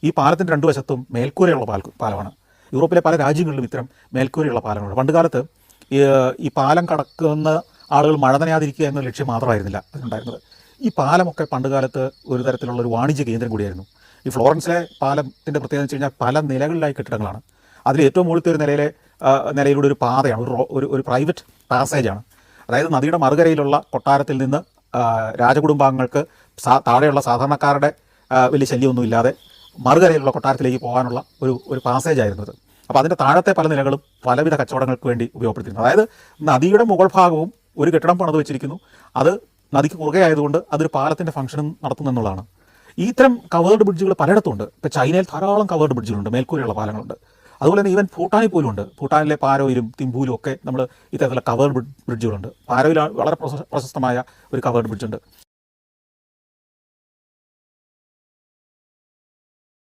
ഈ പാലത്തിൻ്റെ രണ്ട് വശത്തും മേൽക്കൂരയുള്ള പാലമാണ്. യൂറോപ്പിലെ പല രാജ്യങ്ങളിലും ഇത്തരം മേൽക്കൂരയുള്ള പാലങ്ങളുണ്ട്. പണ്ട് കാലത്ത് ഈ പാലം കടക്കുന്ന ആളുകൾ മഴ നനയാതിരിക്കുക എന്ന ലക്ഷ്യം മാത്രമായിരുന്നില്ല അതുണ്ടായിരുന്നത്. ഈ പാലമൊക്കെ പണ്ട് കാലത്ത് ഒരു തരത്തിലുള്ള ഒരു വാണിജ്യ കേന്ദ്രം കൂടിയായിരുന്നു. ഈ ഫ്ലോറൻസിലെ പാലത്തിൻ്റെ പ്രത്യേകത എന്ന് വെച്ച് കഴിഞ്ഞാൽ പല നിലകളിലായി കെട്ടിടങ്ങളാണ്. അതിൽ ഏറ്റവും മുകളിലത്തെ ഒരു നിലയിലൂടെ ഒരു പാതയാണ്, ഒരു പ്രൈവറ്റ് പാസേജാണ്. അതായത് നദിയുടെ മറുകരയിലുള്ള കൊട്ടാരത്തിൽ നിന്ന് രാജകുടുംബാംഗങ്ങൾക്ക് താഴെയുള്ള സാധാരണക്കാരുടെ വലിയ ശല്യമൊന്നും ഇല്ലാതെ മറുകരയിലുള്ള കൊട്ടാരത്തിലേക്ക് പോകാനുള്ള ഒരു പാസേജായിരുന്നു ഇത്. അപ്പോൾ അതിൻ്റെ താഴത്തെ പല നിലകളും പലവിധ കച്ചവടങ്ങൾക്ക് വേണ്ടി ഉപയോഗപ്പെടുത്തിയിരുന്നു. അതായത് നദിയുടെ മുകൾ ഭാഗവും ഒരു കെട്ടിടം പണിത് വെച്ചിരിക്കുന്നു, അത് നദിക്ക് കുറുകെ ആയതുകൊണ്ട് അതൊരു പാലത്തിൻ്റെ ഫംഗ്ഷനും നടത്തുന്നു എന്നുള്ളതാണ്. ഇത്തരം കവേർഡ് ബ്രിഡ്ജുകൾ പലയിടത്തുണ്ട്. ഇപ്പോൾ ചൈനയിൽ ധാരാളം കവേർഡ് ബ്രിഡ്ജുകളുണ്ട്, മേൽക്കൂരയുള്ള പാലങ്ങളുണ്ട്. അതുപോലെ തന്നെ ഈവൻ ഭൂട്ടാനിൽ പോലും ഉണ്ട്. ഭൂട്ടാനിലെ പാരോയിലും തിമ്പൂലും ഒക്കെ നമ്മൾ ഇത്തരത്തിലുള്ള കവേർഡ് ബ്രിഡ്ജുകളുണ്ട്. പാരോയിൽ വളരെ പ്രശസ്തമായ ഒരു കവേർഡ് ബ്രിഡ്ജുണ്ട്.